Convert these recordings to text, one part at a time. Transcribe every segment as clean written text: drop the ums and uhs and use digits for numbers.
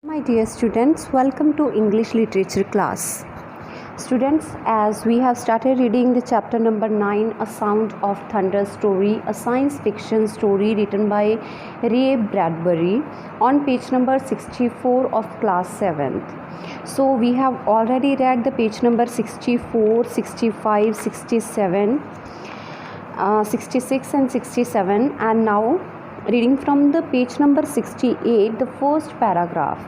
My dear students, welcome to English literature class. Students, as we have started reading the chapter number 9, A Sound of Thunder story, a science fiction story written by Ray Bradbury, on page number 64 of class 7th. So we have already read the page number 64, 65, 67, 66 and 67, and now reading from the page number 68, the first paragraph.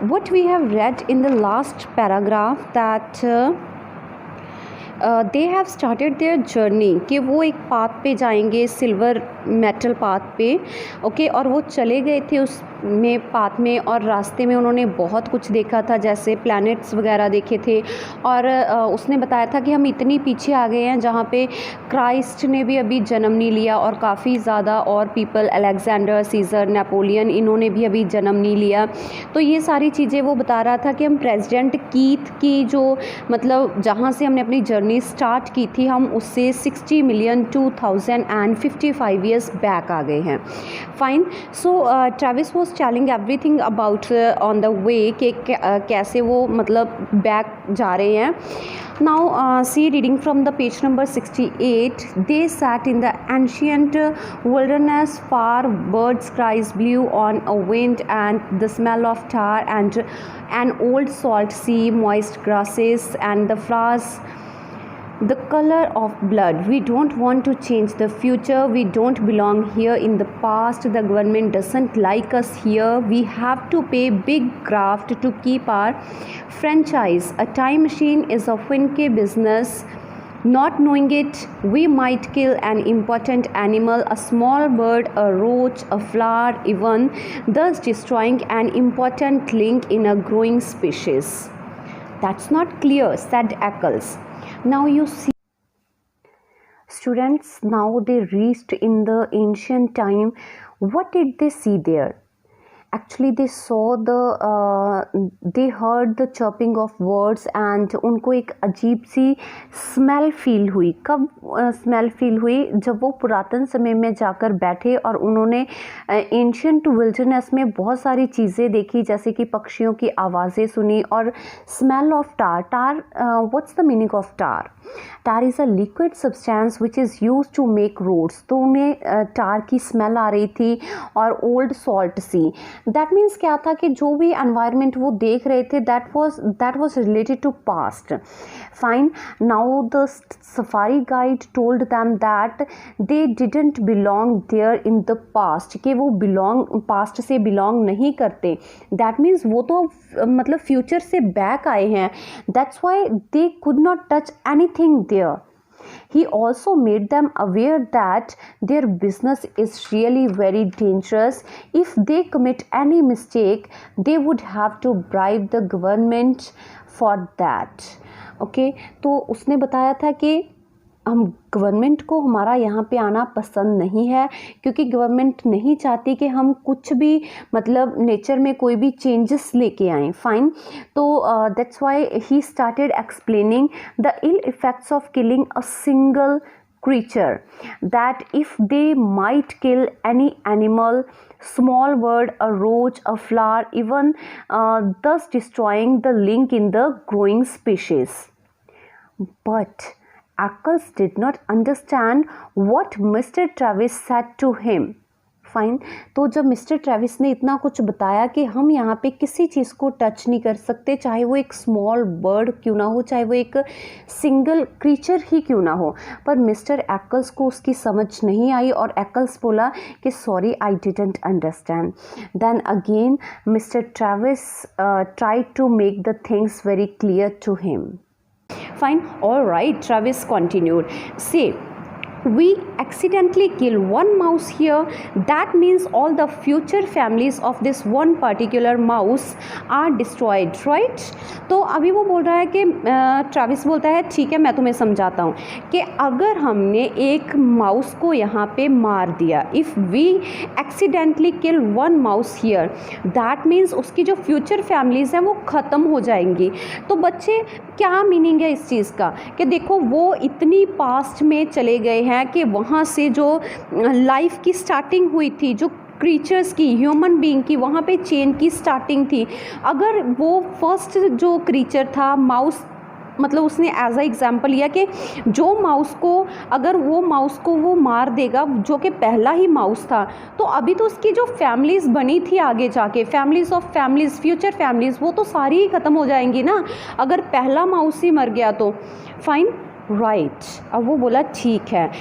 What we have read in the last paragraph that they have started their journey कि वो एक path पे जाएंगे, silver metal path पे, okay और वो चले गए थे उस में पाथ में, और रास्ते में उन्होंने बहुत कुछ देखा था, जैसे प्लैनेट्स वगैरह देखे थे। और उसने बताया था कि हम इतनी पीछे आ गए हैं जहाँ पे क्राइस्ट ने भी अभी जन्म नहीं लिया, और काफ़ी ज़्यादा और पीपल, अलेक्जेंडर, सीज़र, नेपोलियन, इन्होंने भी अभी जन्म नहीं लिया। तो ये सारी चीज़ें वो बता रहा था कि हम प्रेसिडेंट कीथ की जो मतलब जहाँ से हमने अपनी जर्नी स्टार्ट की थी, हम उससे 60,002,055 ईयर्स बैक आ गए हैं। Fine. So Travis was telling everything about on the way कि कैसे वो मतलब बैक जा रहे हैं। Now see, reading from the page number 68, they sat in the ancient wilderness, far birds' cries blew on a wind, and the smell of tar and an old salt sea, moist grasses and the flowers, the color of blood. We don't want to change the future. We don't belong here in the past. The government doesn't like us here. We have to pay big graft to keep our franchise. A time machine is a funky business. Not knowing it, we might kill an important animal, a small bird, a roach, a flower, even, thus destroying an important link in a growing species. That's not clear, said Eccles. Now you see, students, now they reached in the ancient time. What did they see there? Actually they saw they heard the chirping of birds, and उनको एक अजीब सी smell feel हुई। कब smell feel हुई? जब वो पुरातन समय में जाकर बैठे और उन्होंने एंशियंट विल्डरनेस में बहुत सारी चीज़ें देखी, जैसे कि पक्षियों की आवाज़ें सुनी और smell of tar. Tar, what's the meaning of tar? Tar is a liquid substance which is use to make roads. तो उन्हें टार की स्मेल आ रही थी, और old salt sea. That means क्या था कि जो भी एनवायरनमेंट वो देख रहे थे that was related to past. Fine. Now the safari guide told them that they didn't belong there in the past, कि वो पास्ट से बिलोंग नहीं करते। दैट मीन्स वो तो मतलब फ्यूचर से बैक आए हैं। That's why they could not touch anything there. He also made them aware that their business is really very dangerous. If they commit any mistake, they would have to bribe the government for that. Okay, तो उसने बताया था कि हम government को हमारा यहाँ पे आना पसंद नहीं है, क्योंकि गवर्नमेंट नहीं चाहती कि हम कुछ भी मतलब नेचर में कोई भी चेंजेस लेके आएँ। फाइन। तो that's why he started explaining the ill effects of killing a single creature, that if they might kill any animal, small bird, a roach, a flower, even, thus destroying the link in the growing species. But Eccles did not understand what Mr. Travis said to him. Fine. तो जब mister Travis ने इतना कुछ बताया कि हम यहाँ पे किसी चीज़ को टच नहीं कर सकते, चाहे वो एक स्मॉल बर्ड क्यों ना हो, चाहे वो एक सिंगल क्रीचर ही क्यों ना हो, पर मिस्टर एक्कल्स को उसकी समझ नहीं आई, और एक्कल्स बोला कि sorry, I didn't understand. Then again mister Travis tried to make the things very clear to him. Fine. All right, Travis continued. See, we accidentally kill one mouse here. That means all the future families of this one particular mouse are destroyed, right? तो अभी वो बोल रहा है कि Travis बोलता है ठीक है, मैं तुम्हें समझाता हूँ कि अगर हमने एक माउस को यहाँ पे मार दिया, if we accidentally kill one mouse here, that means उसकी जो फ्यूचर फैमिलीज़ हैं वो ख़त्म हो जाएंगी। तो बच्चे, क्या मीनिंग है इस चीज़ का कि देखो वो इतनी पास्ट में चले गए हैं कि वहाँ से जो लाइफ की स्टार्टिंग हुई थी, जो क्रीचर्स की, ह्यूमन बीइंग की वहाँ पे चेन की स्टार्टिंग थी। अगर वो फर्स्ट जो क्रीचर था माउस, मतलब उसने एज अ एग्जाम्पल लिया कि जो माउस को, अगर वो माउस को वो मार देगा जो कि पहला ही माउस था, तो अभी तो उसकी जो फैमिलीज़ बनी थी आगे जाके, families of families, future families, वो तो सारी ही ख़त्म हो जाएंगी ना अगर पहला माउस ही मर गया तो। Fine, right. अब वो बोला ठीक है,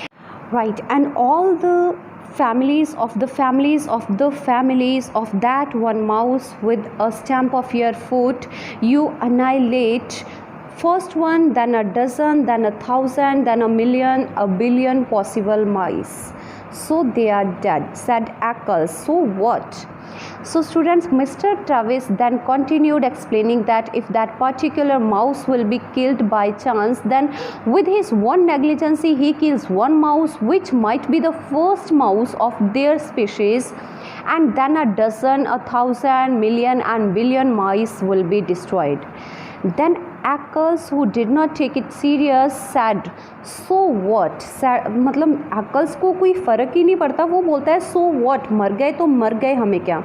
right, and all the families of the families of the families of that one mouse with a stamp of your foot, you annihilate first one, then a dozen, then 1,000, then 1,000,000, 1,000,000,000 possible mice. So they are dead, said Eccles. So what? So students, Mr. Travis then continued explaining that if that particular mouse will be killed by chance, then with his one negligence he kills one mouse which might be the first mouse of their species, and then a dozen, 1,000, million and billion mice will be destroyed. Then Eccles, who did not take it serious, said, so what? मतलब Eccles को कोई फ़र्क ही नहीं पड़ता, वो बोलता है so what, मर गए तो मर गए, हमें क्या।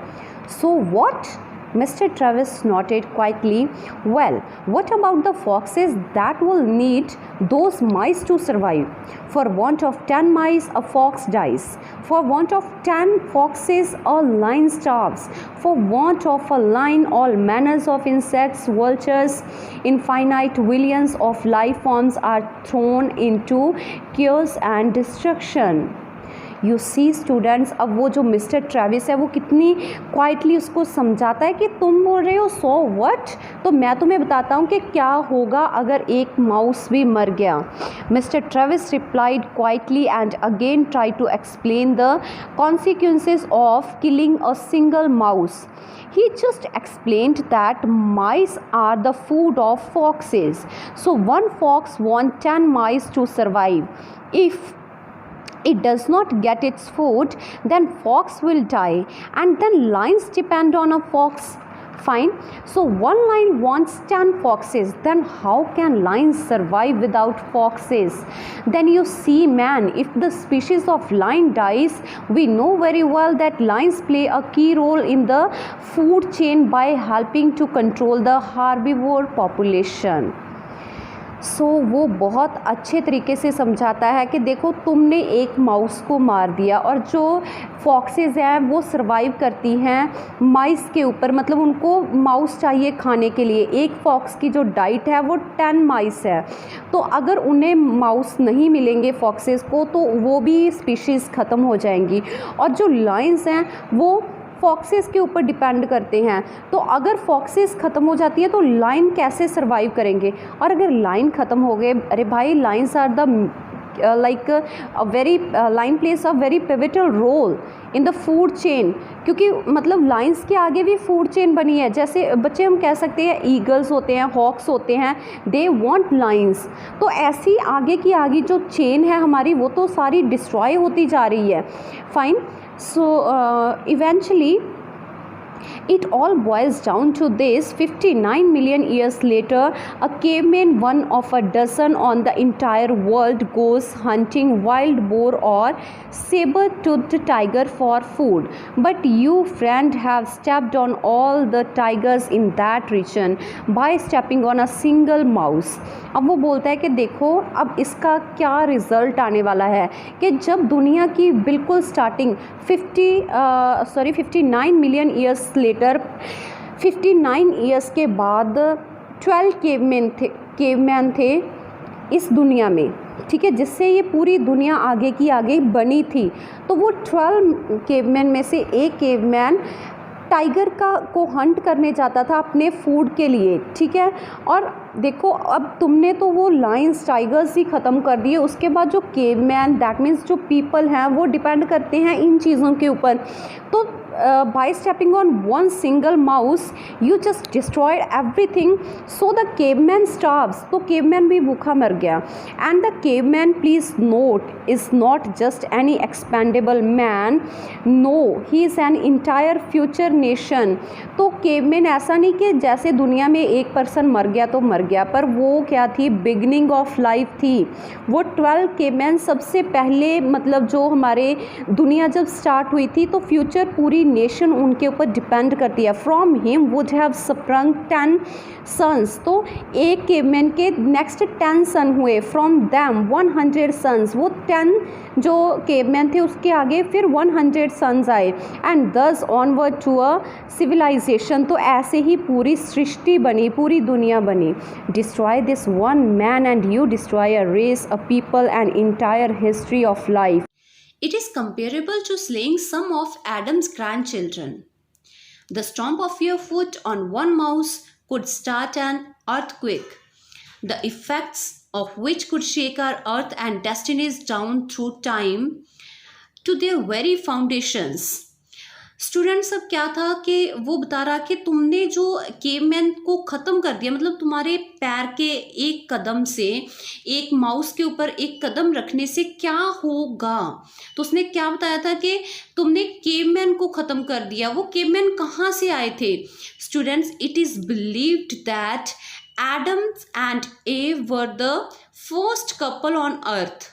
So what? Mr. Travis nodded quietly. Well, what about the foxes that will need those mice to survive? For want of 10 mice, a fox dies. For want of 10 foxes, a lion starves. For want of a lion, all manners of insects, vultures, infinite billions of life forms are thrown into chaos and destruction. You see students, अब वो जो mister Travis है वो कितनी quietly उसको समझाता है कि तुम बोल रहे हो सो व्हाट, तो मैं तुम्हें बताता हूँ कि क्या होगा अगर एक माउस भी मर गया। Mister Travis replied quietly and again try to explain the consequences of killing a single mouse. He just explained that mice are the food of foxes. So one fox wants 10 mice to survive. If it does not get its food, then fox will die, and then lions depend on a fox. Fine. So one lion wants 10 foxes. Then how can lions survive without foxes? Then you see, man, if the species of lion dies, we know very well that lions play a key role in the food chain by helping to control the herbivore population. सो वो बहुत अच्छे तरीके से समझाता है कि देखो तुमने एक माउस को मार दिया और जो फॉक्सेस हैं वो सरवाइव करती हैं माइस के ऊपर, मतलब उनको माउस चाहिए खाने के लिए। एक फॉक्स की जो डाइट है वो 10 माइस है, तो अगर उन्हें माउस नहीं मिलेंगे फॉक्सेस को तो वो भी स्पीशीज़ ख़त्म हो जाएंगी। और जो लायंस हैं वो फॉक्सेस के ऊपर डिपेंड करते हैं, तो अगर फॉक्सेस ख़त्म हो जाती है तो लाइन कैसे सरवाइव करेंगे। और अगर लाइन ख़त्म हो गए, अरे भाई lions are the like a very lion plays a very pivotal role in the food chain, क्योंकि मतलब लाइन्स के आगे भी फूड चेन बनी है। जैसे बच्चे हम कह सकते हैं ईगल्स होते हैं, हॉक्स होते हैं, दे वांट लाइन्स, तो ऐसी आगे की आगे जो चेन है हमारी वो तो सारी डिस्ट्रॉय होती जा रही है। Fine, so eventually it all boils down to this: 59 million years later, a caveman, one of a dozen on the entire world, goes hunting wild boar or saber-toothed tiger for food. But you, friend, have stepped on all the tigers in that region by stepping on a single mouse. अब वो बोलता है कि देखो अब इसका क्या result आने वाला है कि जब दुनिया की बिल्कुल starting 59 million years later, 59 years के बाद 12 केवमैन थे इस दुनिया में, ठीक है, जिससे ये पूरी दुनिया आगे की आगे बनी थी। तो वो 12 केवमैन में से एक केवमैन टाइगर को हंट करने जाता था अपने फूड के लिए, ठीक है। और देखो अब तुमने तो वो लायंस टाइगर्स ही ख़त्म कर दिए, उसके बाद जो केवमैन, दैट मीन्स जो पीपल हैं वो डिपेंड करते हैं इन चीज़ों के ऊपर। तो by stepping on one single mouse you just destroyed everything, so the caveman starves, तो caveman भी भूखा मर गया. And the caveman, please note, is not just any expendable man, no, he is an entire future nation. तो caveman ऐसा नहीं कि जैसे दुनिया में एक पर्सन मर गया तो मर गया, पर वो क्या थी, बिगनिंग ऑफ लाइफ थी. वो 12 caveman सबसे पहले, मतलब जो हमारे दुनिया जब स्टार्ट हुई थी तो फ्यूचर पूरी नेशन उनके ऊपर डिपेंड करती है. From him would have sprung 10 sons, तो एक केवमैन के नेक्स्ट 10 सन हुए. फ्रॉम दैम 100 सन्स, वो 10 जो केवमैन थे उसके आगे फिर 100 सन्स आए. एंड दस ऑनवर्ड टू अ सिविलाइजेशन, तो ऐसे ही पूरी सृष्टि बनी, पूरी दुनिया बनी. Destroy this one man and you destroy a race, a people, and entire history of life. It is comparable to slaying some of Adam's grandchildren. The stomp of your foot on one mouse could start an earthquake, the effects of which could shake our earth and destinies down through time to their very foundations. Students, अब क्या था कि वो बता रहा कि तुमने जो केवमैन को ख़त्म कर दिया, मतलब तुम्हारे पैर के एक कदम से, एक माउस के ऊपर एक कदम रखने से क्या होगा. तो उसने क्या बताया था कि तुमने केवमैन को ख़त्म कर दिया. वो केवमैन कहाँ से आए थे students? It is believed that Adams and Eve were the first couple on earth.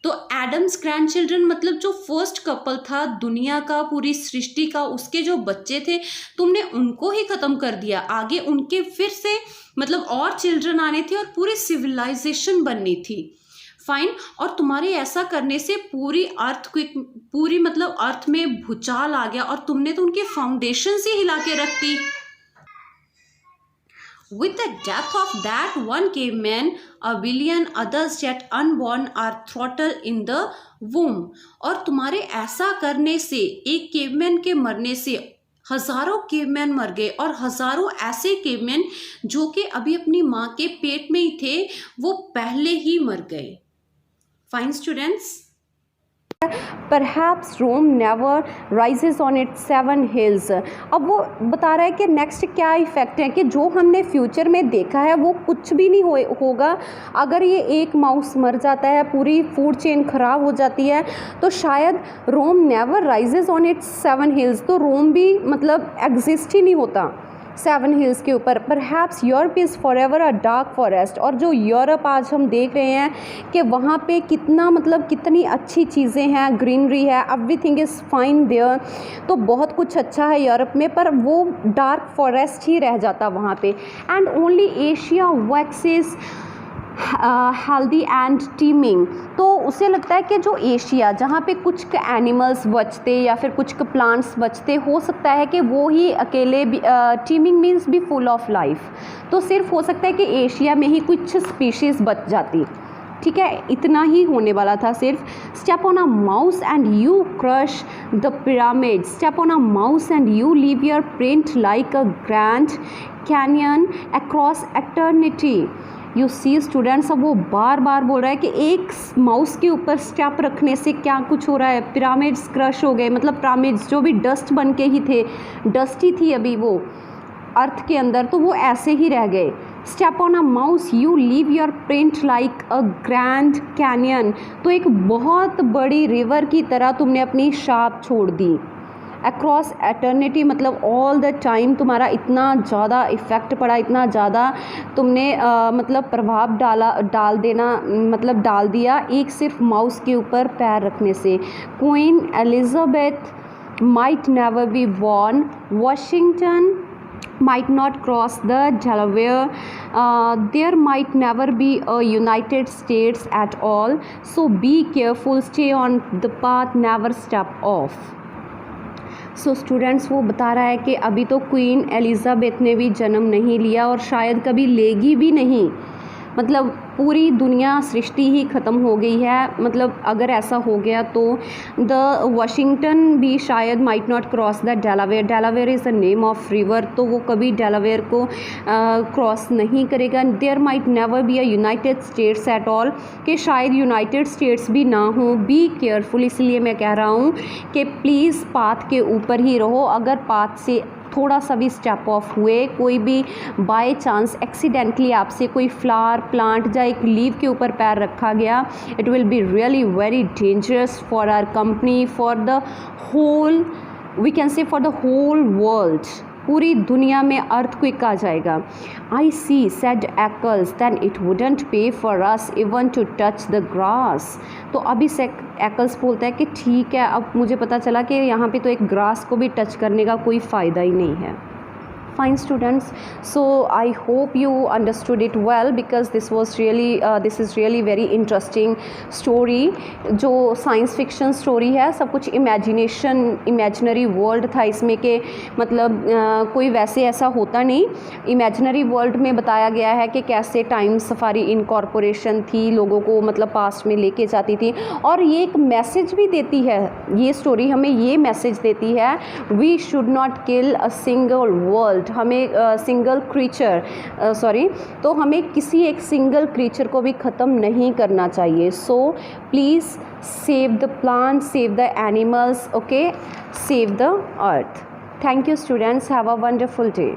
तो एडम्स ग्रैंडचिल्ड्रन मतलब जो फर्स्ट कपल था दुनिया का, पूरी सृष्टि का, उसके जो बच्चे थे तुमने उनको ही ख़त्म कर दिया. आगे उनके फिर से मतलब और चिल्ड्रन आने थे और पूरी सिविलाइजेशन बननी थी. फाइन. और तुम्हारे ऐसा करने से पूरी अर्थ क्विक, पूरी मतलब अर्थ में भूचाल आ गया और तुमने तो उनके फाउंडेशन से हिला के रख दी. With the death of that one caveman, a billion others yet unborn are throttled in the womb. और तुम्हारे ऐसा करने से, एक केवमैन के मरने से हज़ारों केवमैन मर गए और हज़ारों ऐसे केवमैन जो कि अभी अपनी माँ के पेट में ही थे वो पहले ही मर गए. Fine students. Perhaps Rome never rises on its 7 hills. अब वो बता रहा है कि नेक्स्ट क्या इफ़ेक्ट है कि जो हमने फ्यूचर में देखा है वो कुछ भी नहीं होगा. अगर ये एक माउस मर जाता है, पूरी फूड चेन ख़राब हो जाती है, तो शायद Rome never rises on its 7 hills, तो रोम भी मतलब एग्जिस्ट ही नहीं होता 7 हिल्स के ऊपर. Perhaps Europe is for ever a dark forest. और जो यूरोप आज हम देख रहे हैं कि वहाँ पे कितना मतलब कितनी अच्छी चीज़ें हैं, ग्रीनरी है, एवरीथिंग इज़ फाइन देयर, तो बहुत कुछ अच्छा है यूरोप में, पर वो डार्क फॉरेस्ट ही रह जाता वहाँ पे. And only Asia waxes healthy and teeming. तो उसे लगता है कि जो एशिया, जहाँ पे कुछ एनिमल्स बचते या फिर कुछ प्लांट्स बचते, हो सकता है कि वो ही अकेले भी, टीमिंग मीन्स भी फुल ऑफ लाइफ, तो सिर्फ हो सकता है कि एशिया में ही कुछ स्पीशीज़ बच जाती. ठीक है, इतना ही होने वाला था सिर्फ. Step on a mouse and you crush the pyramid. Step on a mouse and you leave your print like a Grand Canyon across eternity. You see students, अब वो बार बार बोल रहा है कि एक माउस के ऊपर स्टेप रखने से क्या कुछ हो रहा है. पिरामिड्स क्रश हो गए, मतलब पिरामिड्स जो भी डस्ट बन के ही थे, डस्ट ही थी अभी वो अर्थ के अंदर, तो वो ऐसे ही रह गए. Step on a mouse you leave your print like a Grand canyon. तो एक बहुत बड़ी रिवर की तरह तुमने अपनी छाप छोड़ दी. अक्रॉस एटर्निटी मतलब ऑल द टाइम तुम्हारा इतना ज़्यादा इफ़ेक्ट पड़ा, इतना ज़्यादा तुमने मतलब प्रभाव डाल दिया एक सिर्फ माउस के ऊपर पैर रखने से. Queen Elizabeth might never be born. Washington might not cross the Delaware. There might never be a United States at all. So be careful, stay on the path, never step off. So students, वो बता रहा है कि अभी तो queen Elizabeth ने भी जन्म नहीं लिया और शायद कभी लेगी भी नहीं. मतलब पूरी दुनिया सृष्टि ही ख़त्म हो गई है। मतलब अगर ऐसा हो गया तो द वाशिंगटन भी शायद might not cross the Delaware. Delaware is the name of river, तो वो कभी डेलावेयर को क्रॉस नहीं करेगा। There might never be a United States at all, कि शायद यूनाइटेड स्टेट्स भी ना हो। बी केयरफुल, इसलिए मैं कह रहा हूँ कि प्लीज़ पाथ के ऊपर ही रहो। अगर पाथ से थोड़ा सा भी स्टेप ऑफ हुए, कोई भी बाय चांस एक्सीडेंटली आपसे कोई फ्लावर प्लांट या एक लीव के ऊपर पैर रखा गया, it will be really very dangerous for our company, for the whole, we can say for the whole world. पूरी दुनिया में अर्थक्वेक आ जाएगा। I see said Eccles then it wouldn't pay for us even to touch the grass. तो अभी एक्ल्स बोलता है कि ठीक है, अब मुझे पता चला कि यहाँ पे तो एक ग्रास को भी टच करने का कोई फ़ायदा ही नहीं है। Fine students, so I hope you understood it well because this is really very interesting story। जो साइंस फिक्शन स्टोरी है, सब कुछ इमेजिनरी वर्ल्ड था इसमें, के मतलब कोई वैसे ऐसा होता नहीं। इमेजिनरी वर्ल्ड में बताया गया है कि कैसे टाइम सफारी इनकॉर्पोरेशन थी, लोगों को मतलब पास्ट में लेके जाती थी। और ये एक मैसेज भी देती है, ये स्टोरी हमें ये मैसेज देती है, we should not kill a single world. हमें सिंगल क्रीचर तो हमें किसी एक सिंगल क्रीचर को भी ख़त्म नहीं करना चाहिए। So please save the plant, save the animals, okay, save the earth. Thank you students, have a wonderful day.